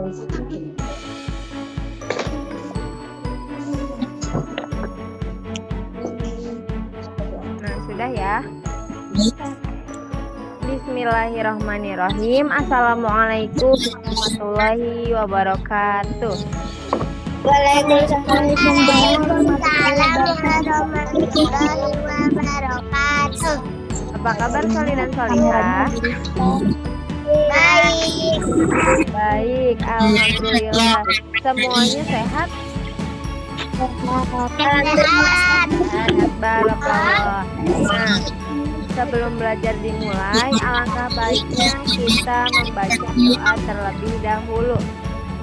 Nah, sudah ya. Bismillahirrahmanirrahim. Assalamualaikum warahmatullahi wabarakatuh. Waalaikumsalam warahmatullahi wabarakatuh. Apa kabar Soli dan Solihah? Baik. Baik, alhamdulillah. Semuanya sehat? Sehat. Sehat, barakallah. Nah, sebelum belajar dimulai, alangkah baiknya kita membaca doa terlebih dahulu.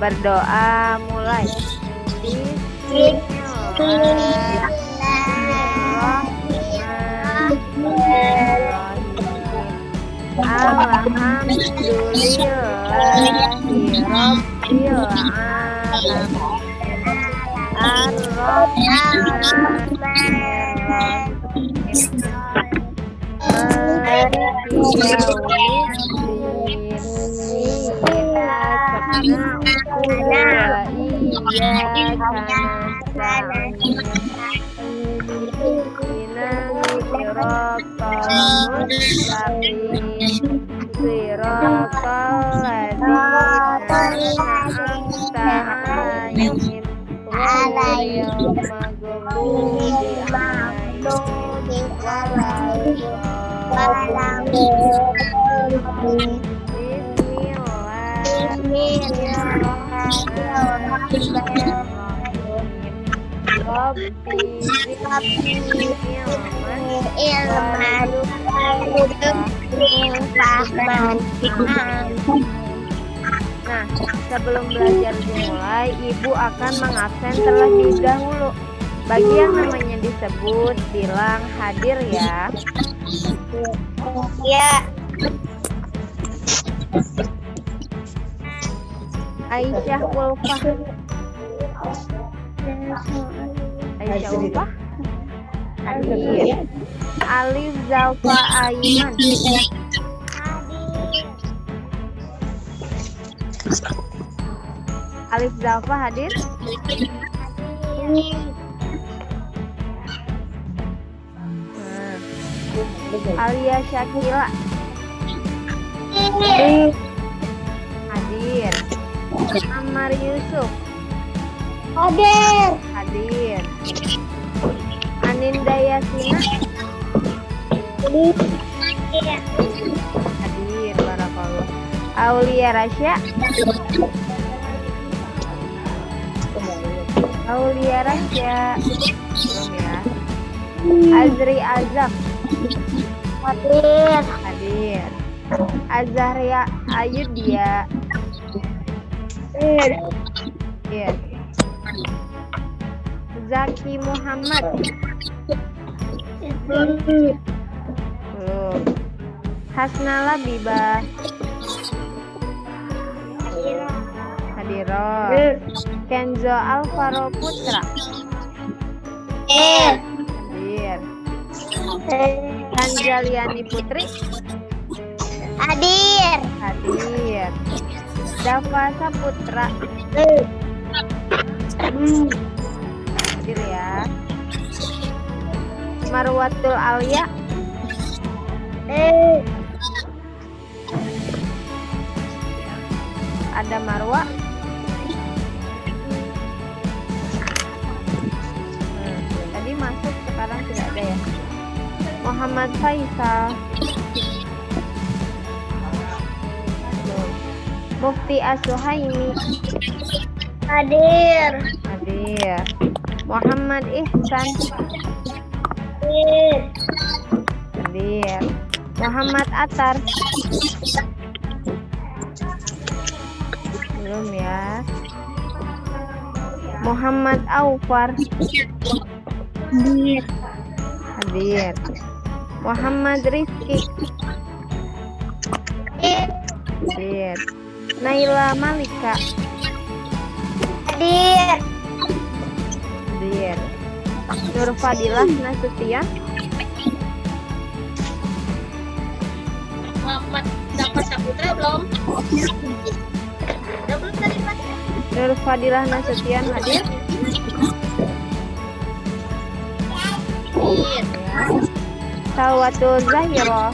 Berdoa mulai. Bismillahirrahmanirrahim. Alhamdulillahirabbil alamin. Nah, sebelum belajar dimulai, Ibu akan mengabsen terlebih dahulu. Bagi yang namanya disebut, bilang hadir ya. Ya. Aisyah Ulfah. Aisyah Ulfah. Hadir. Alif Zalfa Aiman. Alif Zalfa hadir. Alia Syakila hadir. Ammar Yusuf hadir. Aninda Yasina hadir. Barakallah. Aulia Rasya belum ya. Azri Azam hadir. Azharia Ayudia hadir. Zaki Muhammad belum. Hasnala Biba hadir. Kenzo Alvaro Putra hadir. Anjaliani Putri Hadir. Dava Saputra hadir ya. Marwatul Alia ada Marwa. Tadi masuk, sekarang tidak ada ya. Muhammad Faisal. Mufti As-Suhaimi Hadir. Muhammad Ihsan hadir. Muhammad Atar belum ya. Muhammad Aufar hadir. Muhammad Rizki hadir. Naila Malika Hadir. Nur Fadilah Nasution Muhammad Dapat Saputra belum? Udah belum tadi Pak? Nur Fadilah Nasution hadir? Ya. Salwatul Zahiro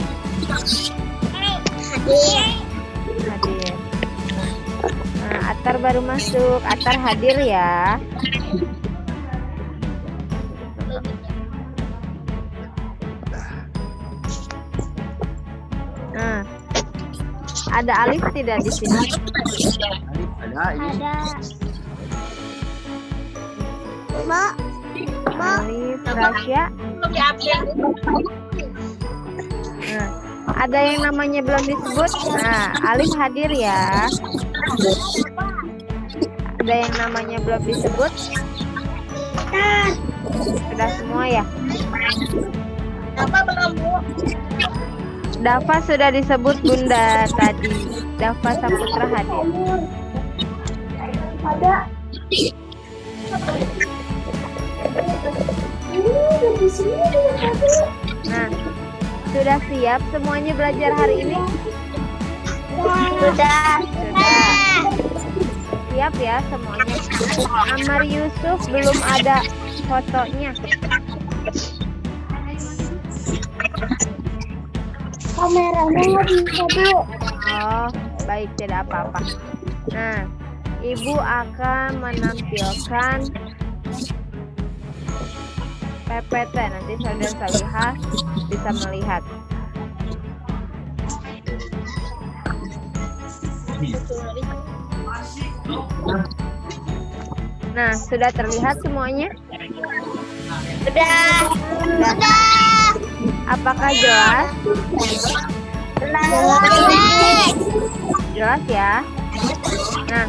hadir. Nah, Atar baru masuk. Atar hadir ya. Nah, ada Alif tidak di sini? Ada ini. Ada. Ma. Alif, Rasya. Nah, ada yang namanya belum disebut. Nah, Alif hadir ya. Ada yang namanya belum disebut. Sudah semua ya? Apa belum, Bu? Dava sudah disebut Bunda tadi. Dava Saputra hadir. Ada. Di sini ada. Nah, sudah siap semuanya belajar hari ini? Sudah. Siap ya semuanya. Amar Yusuf belum ada fotonya. Kameranya nggak bisa, Bu. Oh, baik, tidak apa-apa. Nah, Ibu akan menampilkan PPT. Nanti Saudara Salihah bisa melihat. Nah, sudah terlihat semuanya? Sudah. Apakah jelas? Jelas. Jelas ya. Nah,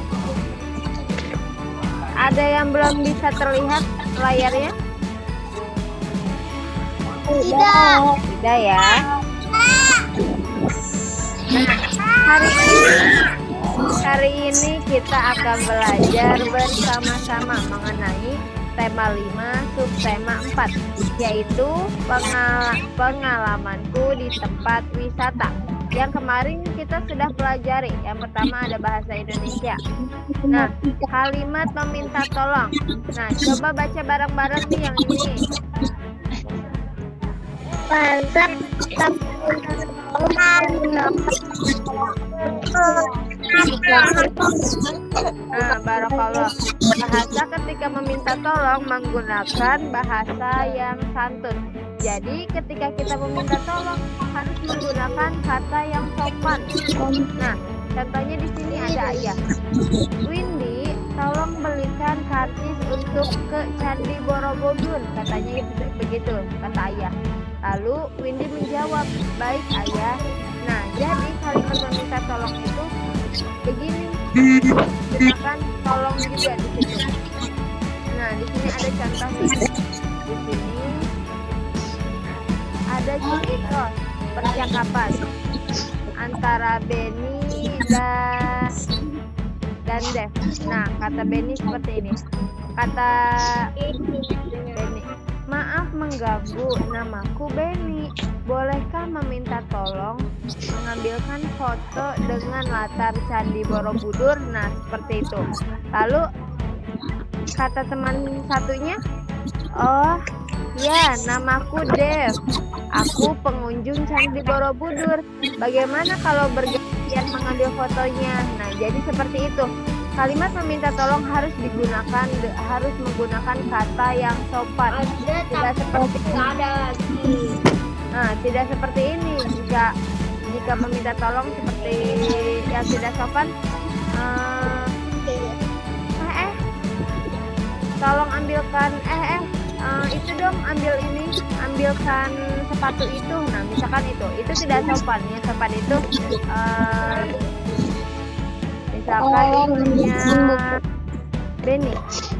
ada yang belum bisa terlihat layarnya? Tidak. Tidak ya. Hari ini kita akan belajar bersama-sama mengenai tema 5 subtema 4, yaitu pengalamanku di tempat wisata. Yang kemarin kita sudah pelajari. Yang pertama ada bahasa Indonesia. Nah, kalimat meminta tolong. Nah, coba baca bareng-bareng nih yang ini. Nah, barakallah. Bahasa ketika meminta tolong menggunakan bahasa yang santun. Jadi ketika kita meminta tolong harus menggunakan kata yang sopan. Nah, contohnya di sini ada ayah. Windy, tolong belikan karcis untuk ke Candi Borobudur. Katanya begitu, kata ayah. Lalu Windy menjawab, baik ayah. Nah, jadi kalimat meminta tolong itu begini. Gunakan tolong juga di situ. Nah, di sini ada contohnya. Di sini ada cerita percakapan antara Benny dan Dev. Nah, kata Benny seperti ini. Kata Benny, maaf mengganggu, namaku Benny. Bolehkah meminta tolong mengambilkan foto dengan latar Candi Borobudur? Nah, seperti itu. Lalu kata teman satunya, oh ya, namaku Dev. Aku pengunjung Candi Borobudur. Bagaimana kalau bergantian mengambil fotonya? Nah, jadi seperti itu. Kalimat meminta tolong harus menggunakan kata yang sopan. Tidak seperti Nah, tidak seperti ini. Jika meminta tolong seperti yang tidak sopan, tolong ambilkan itu dong, ambilkan sepatu itu. Nah, misalkan itu tidak sopan. Yang sopan itu misalkan punya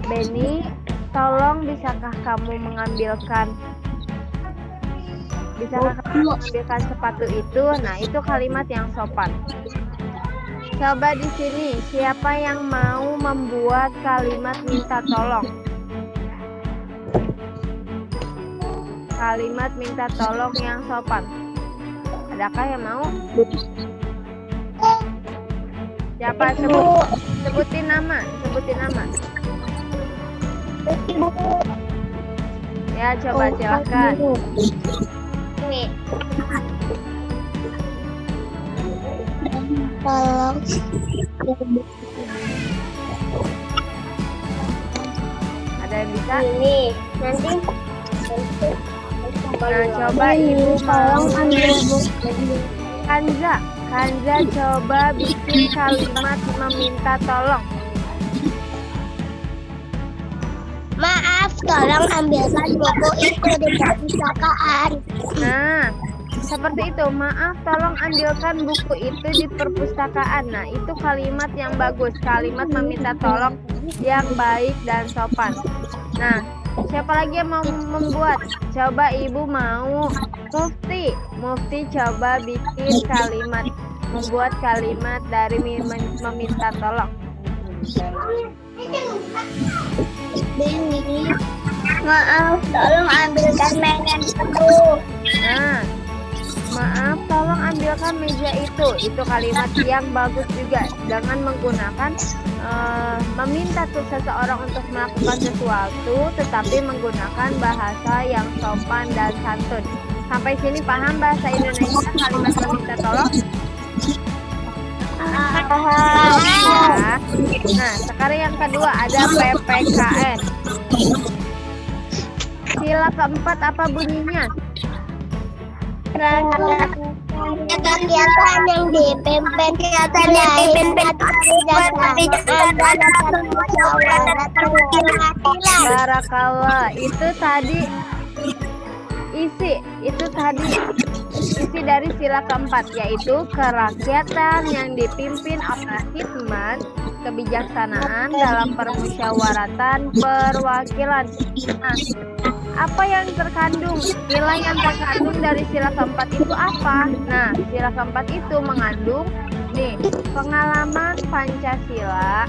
Benny, tolong bisakah kamu mengambilkan sepatu itu? Nah, itu kalimat yang sopan. Coba di sini, siapa yang mau membuat kalimat minta tolong? Kalimat minta tolong yang sopan. Adakah yang mau? Siapa? Sebutin nama. Ibu. Ya, coba silakan. Ini. Tolong. Ada yang bisa? Ini nanti. Nah, coba Ibu tolong ambil buku. Kanza coba bikin kalimat meminta tolong. Maaf, tolong ambilkan buku itu di perpustakaan. Nah, seperti itu. Maaf, tolong ambilkan buku itu di perpustakaan. Nah, itu kalimat yang bagus. Kalimat meminta tolong yang baik dan sopan. Nah, siapa lagi yang mau membuat? Coba Ibu mau. Mufti coba bikin kalimat. Membuat kalimat dari meminta tolong. Maaf, tolong ambilkan mainan itu. Nah, maaf, tolong ambilkan meja itu. Itu kalimat yang bagus juga. Jangan menggunakan meminta seseorang untuk melakukan sesuatu, tetapi menggunakan bahasa yang sopan dan santun. Sampai sini paham bahasa Indonesia kalimat meminta tolong? Ya. Nah, sekarang yang kedua ada PPKN. Sila keempat apa bunyinya? Kegiatan yang dipimpin Barakallah. Itu tadi isi dari sila keempat, yaitu kerakyatan yang dipimpin oleh hikmat, kebijaksanaan dalam permusyawaratan perwakilan. Nah, apa yang terkandung? Nilai yang terkandung dari sila keempat itu apa? Nah, sila keempat itu mengandung pengalaman Pancasila.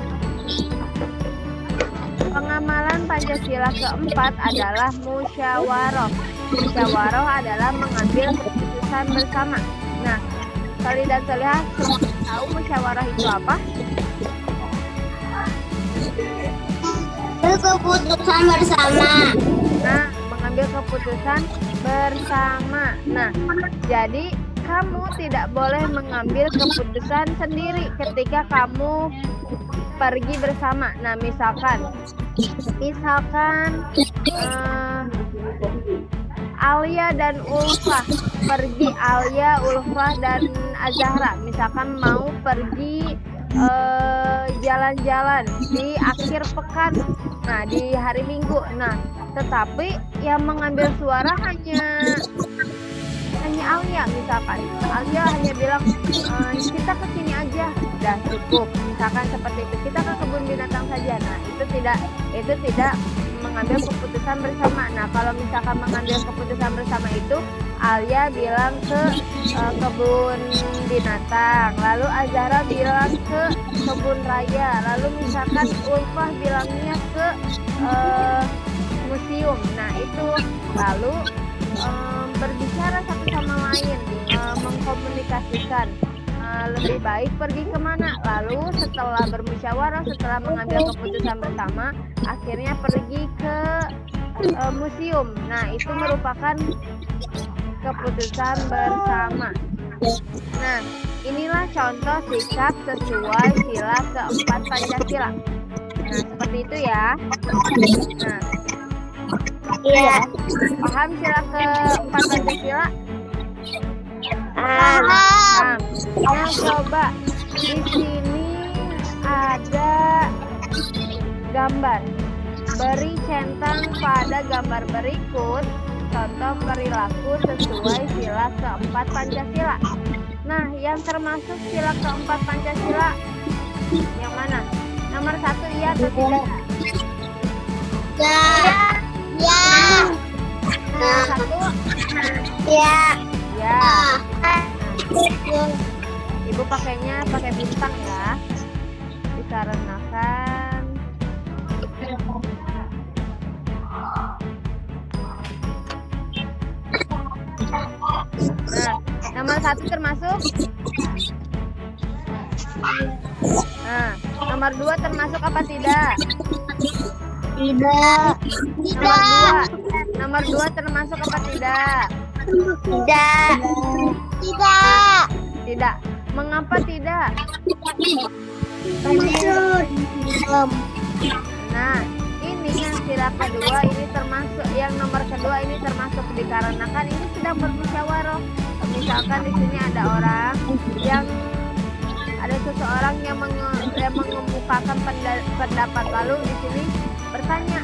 Pengamalan Pancasila keempat adalah musyawarah. Musyawarah adalah mengambil keputusan bersama. Nah, Sali dan Salihah tahu musyawarah itu apa? Keputusan bersama. Nah, mengambil keputusan bersama. Nah, jadi kamu tidak boleh mengambil keputusan sendiri ketika kamu pergi bersama. Nah, misalkan Alia dan Ulfah pergi, Alia, Ulfah dan Azahra misalkan mau pergi jalan-jalan di akhir pekan, nah di hari Minggu. Nah, tetapi yang mengambil suara hanya Alia, misalkan Alia hanya bilang kita ke sini aja, udah cukup, misalkan seperti itu, kita ke kebun binatang saja. Nah, itu tidak mengambil keputusan bersama. Nah, kalau misalkan mengambil keputusan bersama itu Alia bilang ke kebun binatang, lalu Azahra bilang ke kebun raya, lalu misalkan Ulfah bilangnya ke museum. Nah, itu lalu berbicara satu sama lain, mengkomunikasikan lebih baik pergi kemana. Lalu setelah bermusyawarah, setelah mengambil keputusan bersama, akhirnya pergi ke museum. Nah, itu merupakan keputusan bersama. Nah, inilah contoh sikap sesuai sila keempat Pancasila. Nah, seperti itu ya. Nah, Iya. paham sila keempat Pancasila? Paham. Nah, coba di sini ada gambar. Beri centang pada gambar berikut contoh perilaku sesuai sila keempat Pancasila. Nah, yang termasuk sila keempat Pancasila yang mana? Nomor 1 iya atau tidak? Ya. Ya. Nomor 1 Ya. ya. Ibu pakainya pakai bintang ya, dikarenakan nah, nomor 1 termasuk Nah, nomor 2 termasuk apa tidak? Tidak. Nomor 2 termasuk apa tidak? Tidak. Tidak. Tidak. Mengapa tidak? Nah, ini yang sila kedua ini termasuk, yang nomor kedua ini termasuk dikarenakan ini sedang bermusyawarah. Misalkan di sini ada orang yang ada seseorang yang mengemukakan pendapat, lalu di sini bertanya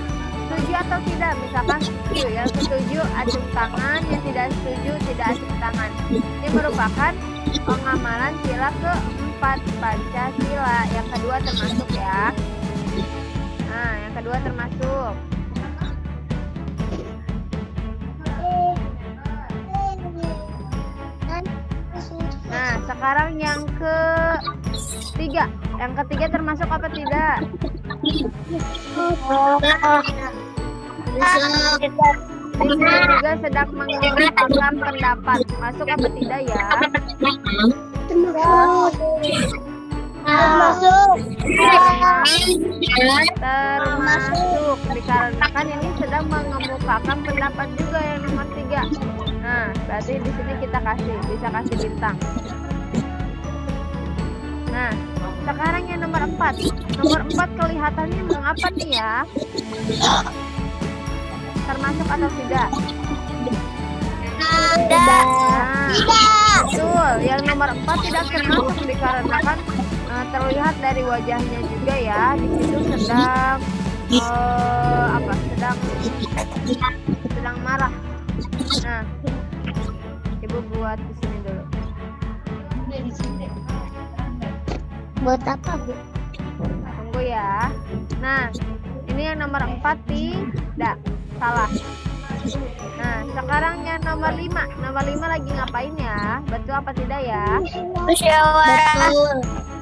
setuju atau tidak. Misalkan setuju, yang setuju acung tangan, yang tidak setuju tidak acung tangan. Ini merupakan pengamalan sila keempat Pancasila. Yang kedua termasuk ya. Nah, yang kedua termasuk. Nah, sekarang yang ketiga. Yang ketiga termasuk apa tidak? Di sini juga sedang mengemukakan pendapat. Masuk apa tidak ya? Termasuk dikarenakan ini sedang mengemukakan pendapat juga yang nomor 3. Nah, berarti di sini kita bisa kasih bintang. Nah, sekarang yang nomor 4. Nomor 4 kelihatannya mengapa nih ya? Termasuk atau tidak? Tidak. Betul, yang nomor 4 tidak termasuk dikarenakan terlihat dari wajahnya juga ya, di situ sedang sedang marah. Nah, ibu buat di sini dulu. Buat apa, Bu? Tunggu ya. Nah, ini yang nomor 4 tidak salah. Nah, sekarang yang nomor 5. Nomor 5 lagi ngapain ya? Betul apa tidak ya? Musyawarah.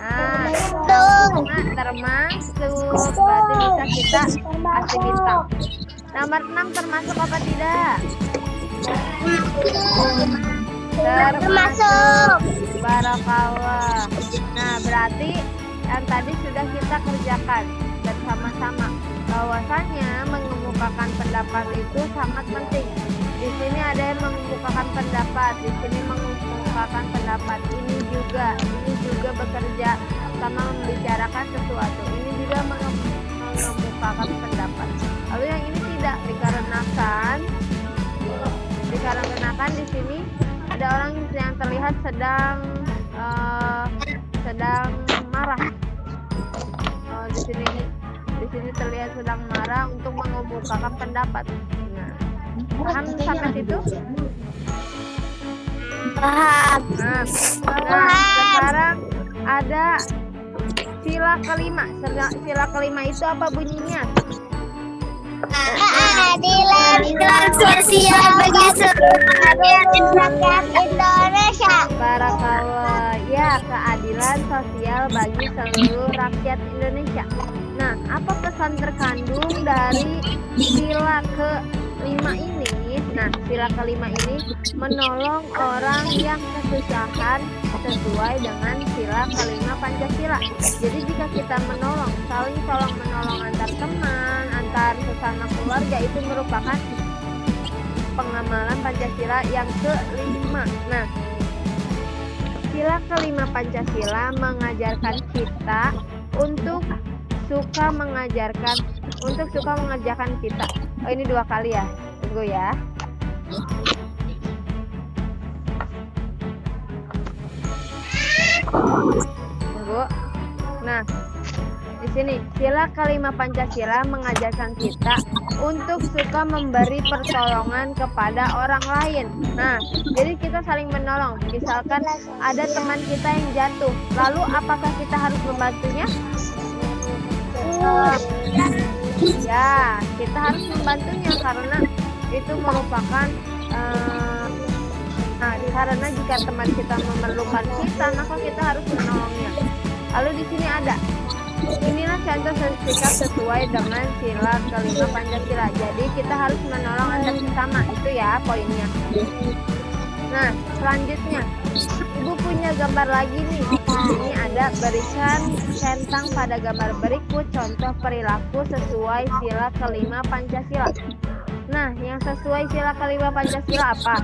Nah, Betul. termasuk. Berarti bisa kita kasih bintang. Nomor 6 termasuk apa tidak? Termasuk. Barakallah. Nah, berarti yang tadi sudah kita kerjakan bersama-sama. Bahwasanya mengemukakan pendapat itu sangat penting. Di sini ada yang mengemukakan pendapat, di sini mengemukakan pendapat. Ini juga bekerja sama membicarakan sesuatu. Ini juga mengemukakan pendapat. Lalu yang ini tidak, dikarenakan di sini ada orang yang terlihat sedang marah. Di sini terlihat sedang marah untuk mengemukakan pendapat. Nah, paham sampai situ? Paham. Nah, sekarang ada sila kelima. Sila kelima itu apa bunyinya? Keadilan sosial bagi seluruh rakyat Indonesia. Barakallah. Ya, keadilan sosial bagi seluruh rakyat Indonesia. Nah, apa pesan terkandung dari sila kelima ini? Nah, sila kelima ini menolong orang yang kesusahan sesuai dengan sila kelima Pancasila. Jadi jika kita menolong, saling tolong menolong antar teman, antar sesama keluarga, itu merupakan pengamalan Pancasila yang kelima. Nah, sila kelima Pancasila mengajarkan kita untuk suka mengajarkan kita. Oh, ini 2 kali ya. Tunggu ya. Tunggu. Nah, di sini sila kelima Pancasila mengajarkan kita untuk suka memberi pertolongan kepada orang lain. Nah, jadi kita saling menolong. Misalkan ada teman kita yang jatuh, lalu apakah kita harus membantunya? Ya, kita harus membantunya karena itu merupakan karena jika teman kita memerlukan kita, maka kita harus menolongnya. Lalu di sini ada, inilah contoh sikap sesuai dengan sila kelima Pancasila. Jadi kita harus menolong antar sesama, itu ya poinnya. Nah, selanjutnya Ibu punya gambar lagi nih. Ini ada berikan centang pada gambar berikut contoh perilaku sesuai sila kelima Pancasila. Nah, yang sesuai sila kelima Pancasila apa?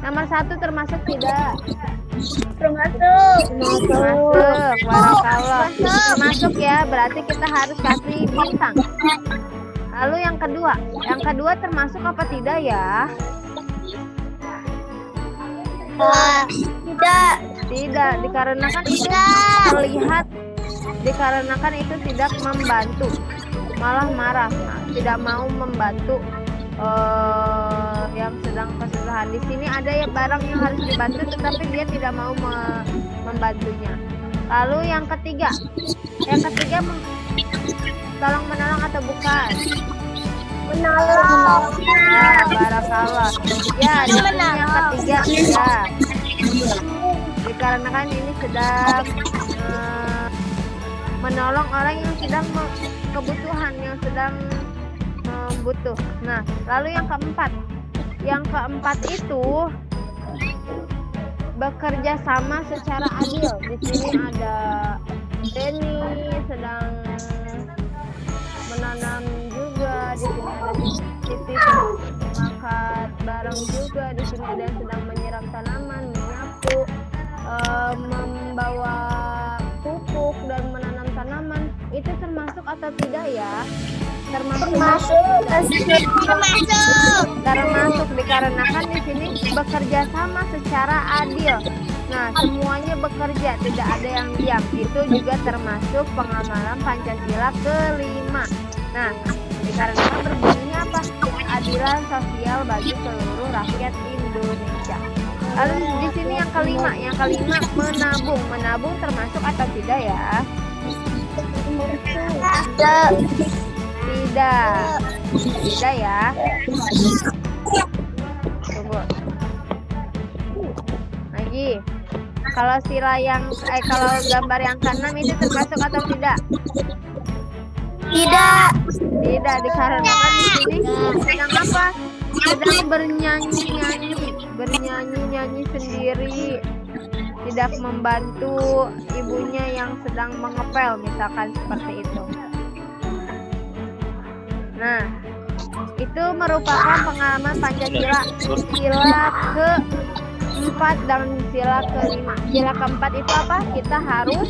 Nomor 1 termasuk tidak? Termasuk. Termasuk. Barakallah. Termasuk ya, berarti kita harus kasih bintang. Lalu yang kedua termasuk apa tidak ya? Tidak. Tidak, dikarenakan itu terlihat, dikarenakan itu tidak membantu, malah marah, tidak mau membantu yang sedang kesusahan. Di sini ada ya barang yang harus dibantu, tetapi dia tidak mau membantunya. Lalu yang ketiga tolong menolong atau bukan? Menolong. Ya, barakallah. Ya, di sini yang ketiga ya. Dikarenakan ini sedang menolong orang yang sedang kebutuhan, yang sedang butuh. Nah, lalu yang keempat itu bekerja sama secara adil. Di sini ada Denny sedang menanam juga, di sini ada Siti mengangkat barang juga, di sini ada yang sedang menyiram tanaman, menyapu, membawa pupuk dan menanam tanaman. Itu termasuk atau tidak ya? Termasuk dikarenakan di sini bekerja sama secara adil. Nah, semuanya bekerja, tidak ada yang diam. Itu juga termasuk pengamalan Pancasila kelima. Nah, dikarenakan berbunyinya apa? Keadilan sosial bagi seluruh rakyat Indonesia. Lalu di sini yang kelima menabung. Menabung termasuk atau tidak ya? Tidak ya. Tunggu. Lagi. Kalau kalau gambar yang keenam itu termasuk atau tidak? Tidak. Tidak, dikarenakan di sini sedang apa? Sedang bernyanyi sendiri, tidak membantu ibunya yang sedang mengepel, misalkan seperti itu. Nah, itu merupakan pengalaman Pancasila sila keempat dan sila kelima. Sila keempat itu apa? Kita harus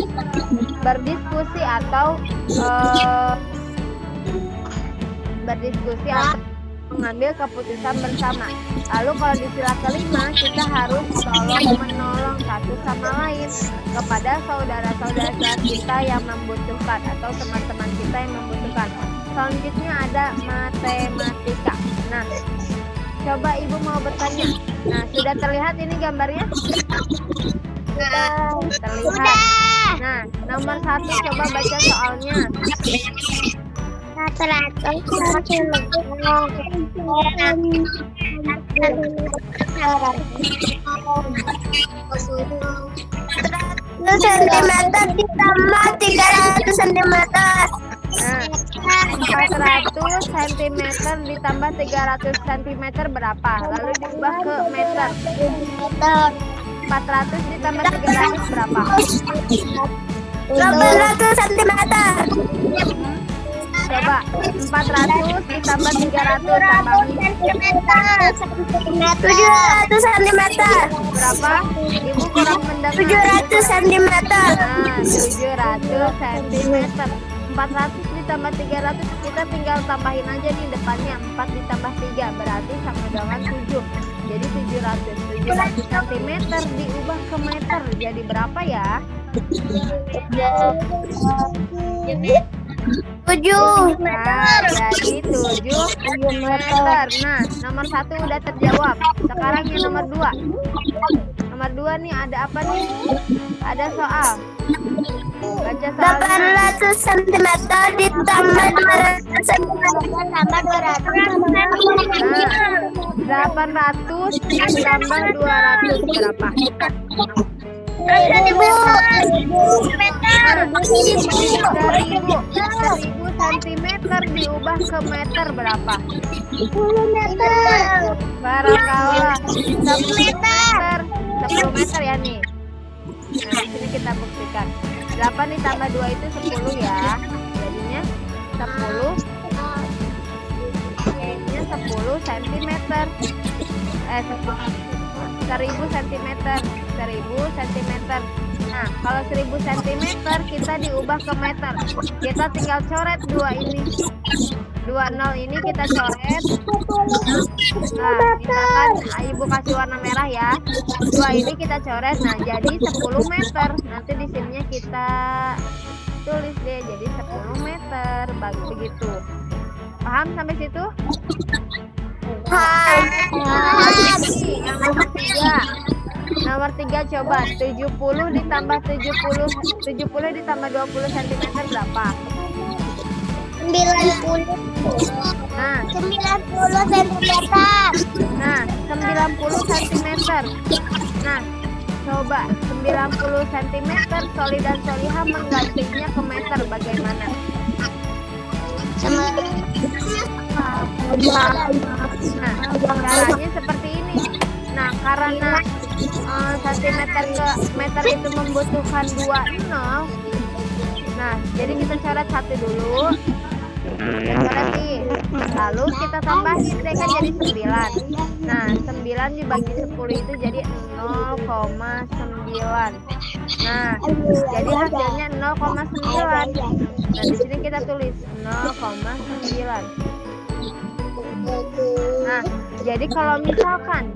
berdiskusi atau mengambil keputusan bersama. Lalu kalau di sila kelima kita harus tolong menolong satu sama lain kepada saudara-saudara kita yang membutuhkan atau teman-teman kita yang membutuhkan. Selanjutnya ada matematika. Nah, coba ibu mau bertanya. Nah, sudah terlihat ini gambarnya? Sudah terlihat. Nah, nomor 1 coba baca soalnya. 100 cm ditambah 300 cm. Nah, 400 cm ditambah 300 cm berapa? Lalu diubah ke meter. 400 ditambah 300 berapa? 800 cm. Coba 400 ditambah 300 tambahin 700 cm. berapa? Ibu kurang mendengar. 700 cm. Nah, 700 cm. 400 ditambah 300 kita tinggal tambahin aja nih depannya. 4 ditambah 3 berarti sama dengan 7. Jadi 700 cm diubah ke meter jadi berapa ya? 7 Nah, jadi 7 meter. Nah, nomor 1 udah terjawab. Sekarang yang nomor 2. Nomor 2 nih ada apa nih? Ada soal. Baca soalnya. 800 cm ditambah 200 cm tambah 200. Nah, 800 ditambah 200 berapa? 1000 meter. 1000 sentimeter diubah ke meter berapa? 10 meter. Barangkali 10 meter. 10 meter ya nih. Nah, di sini kita buktikan. 8 ditambah 2 itu 10 ya. Jadinya 10 centimeter. 1000 centimeter. 1000 centimeter. Nah, kalau 1000 centimeter kita diubah ke meter. Kita tinggal coret 2 ini. 20 ini kita coret. Nah, misalkan ibu kasih warna merah ya. 2 ini kita coret. Nah, jadi 10 meter. Nanti di sininya kita tulis deh. Jadi 10 meter. Begitu. Paham sampai situ? Yang nomor 3. Nomor 3 coba 70 ditambah 70 ditambah 20 cm berapa? 90. Nah, 90 cm. Nah, 90 cm. Nah, coba 90 cm Soli dan Solihah menggantinya ke meter bagaimana? Nah, caranya seperti ini. Nah, karena sentimeter ke meter itu membutuhkan 2 nol. Nah, jadi kita coret 1 dulu. Kita coretin. Lalu kita tambahin deh kan jadi 9. Nah, 9 dibagi 10 itu jadi 0,9. Nah, jadi hasilnya 0,9. Nah, di sini kita tulis 0,9. Nah, jadi kalau misalkan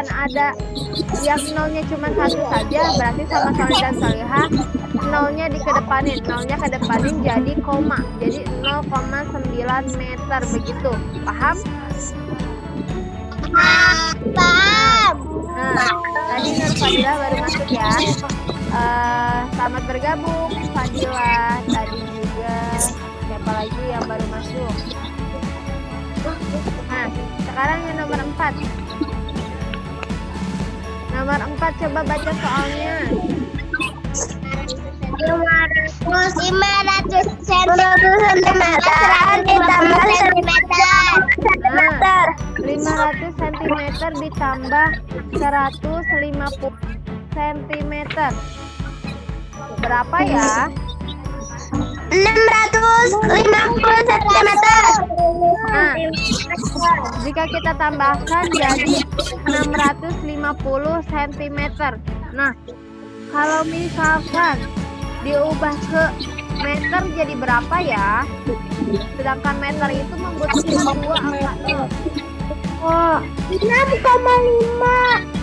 ada yang nolnya cuma 1 saja, berarti sama Soli dan Solihah nolnya kedepanin jadi koma, jadi 0,9 meter begitu. Paham? Paham. Nah, tadi Nur Fadilah baru masuk ya. Selamat bergabung Fadilah. Tadi juga siapa lagi yang baru masuk? Nah, sekarang yang nomor 4. Nomor 4 coba baca soalnya. 500 cm ditambah centimeter. Nah, 500 cm ditambah 150 cm. Berapa ya? 650 cm. Nah, jika kita tambahkan jadi 650 cm. Nah, kalau misalkan diubah ke meter jadi berapa ya? Sedangkan meter itu membutuhkan 2 angka nol. Oh, 6,5.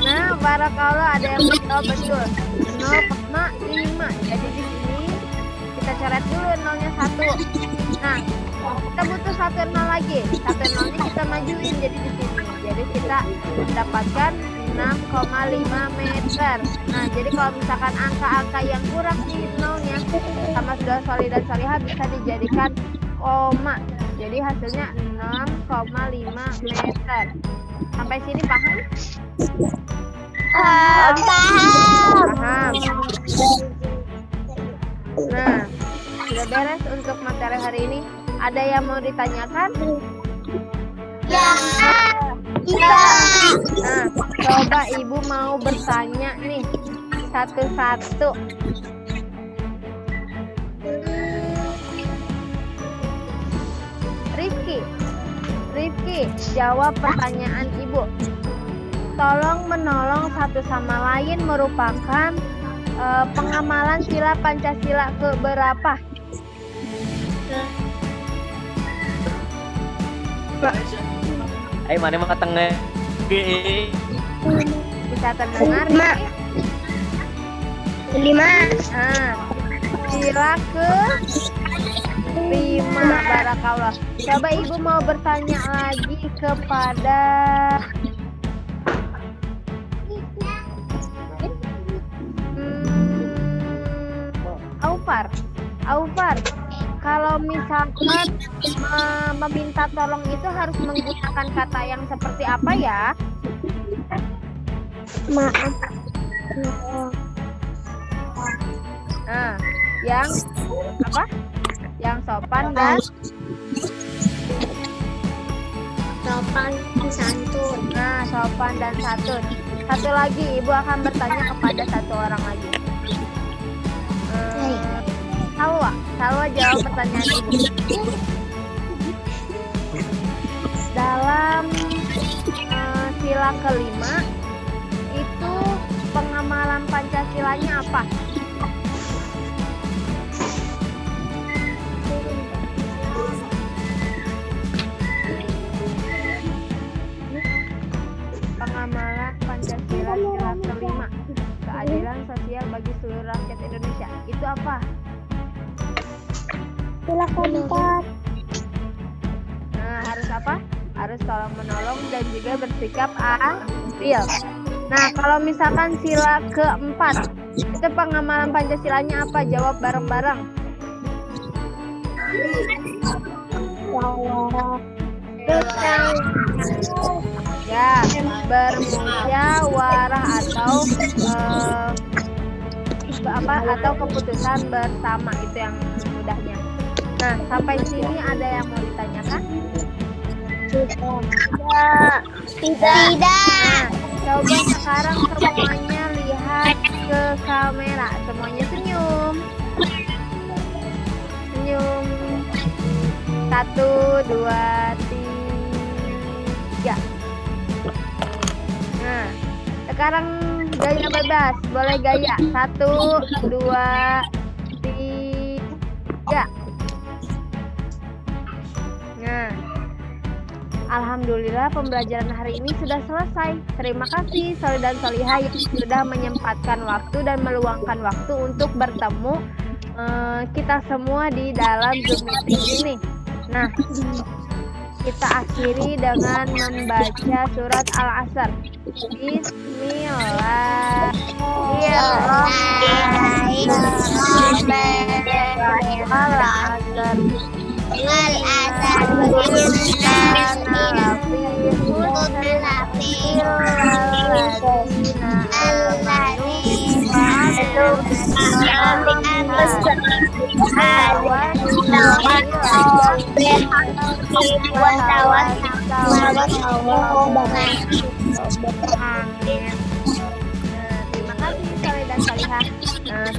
nah barakallah ada yang betul. 0,5. Jadi di sini kita coret dulu nolnya 1. Nah, kita butuh 1 nol lagi. 1 nolnya kita majuin jadi di sini. Jadi kita mendapatkan 6,5 meter. Nah, jadi kalau misalkan angka-angka yang kurang di nolnya sama sudah Soli dan Solihah bisa dijadikan koma. Jadi hasilnya 6,5 meter. Sampai sini paham? Paham. Nah, sudah beres untuk materi hari ini. Ada yang mau ditanyakan? Nah, coba ibu mau bertanya nih satu-satu. Rifki, jawab pertanyaan ibu. Tolong menolong satu sama lain merupakan pengamalan sila Pancasila keberapa? Ayo mana mah tengah. Bisa terdengar nih. 5. Nah, sila ke 5. Barakallah. Coba ibu mau bertanya lagi kepada Aufar. kalau misalkan meminta tolong itu harus menggunakan kata yang seperti apa ya? Maaf. Nah, yang apa? Yang sopan dan Sopan santun. nah, sopan dan santun. Satu lagi, Ibu akan bertanya kepada satu orang lagi. Salwa jawab pertanyaan Ibu. Dalam sila kelima itu pengamalan Pancasilanya apa? Pengamalan Pancasila sila kelima, keadilan sosial bagi seluruh rakyat Indonesia. Itu apa? Sila keempat. Nah, harus apa? Harus tolong menolong dan juga bersikap adil. Nah, kalau misalkan sila keempat, itu pengamalan Pancasilanya apa? Jawab bareng-bareng. Ya, bermusyawarah atau atau keputusan bersama, itu yang mudahnya. Nah, sampai sini ada yang mau ditanyakan? Tidak. Nah, coba sekarang semuanya lihat ke kamera. Semuanya senyum. Senyum. 1, 2, 3. Nah, sekarang gaya bebas. Boleh gaya. 1, 2, 3. Nah, alhamdulillah pembelajaran hari ini sudah selesai. Terima kasih Soleh dan Solihah yang sudah menyempatkan waktu dan meluangkan waktu untuk bertemu kita semua di dalam Zoom meeting ini. Nah, kita akhiri dengan membaca surat Al-Asr. Terima kasih Soleh dan Solihah.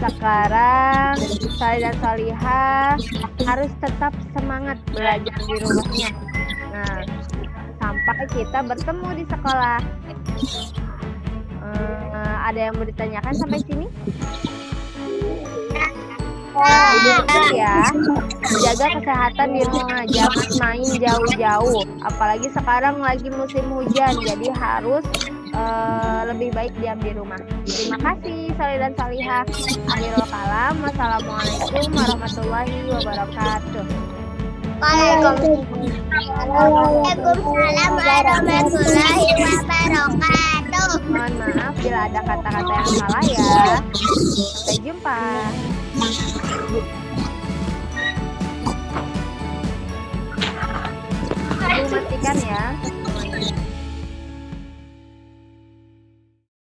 Sekarang Soleh dan Solihah harus tetap semangat belajar di rumahnya. Nah, sampai kita bertemu di sekolah. Ada yang mau ditanyakan sampai sini? Ya, jaga kesehatan di rumah, jangan main jauh-jauh. Apalagi sekarang lagi musim hujan, jadi harus lebih baik diam di rumah. Terima kasih Soleh dan Solihah. Akhirul kalam. Wassalamualaikum warahmatullahi wabarakatuh. Waalaikumsalam warahmatullahi wabarakatuh. Mohon maaf bila ada kata-kata yang salah ya. Sampai jumpa.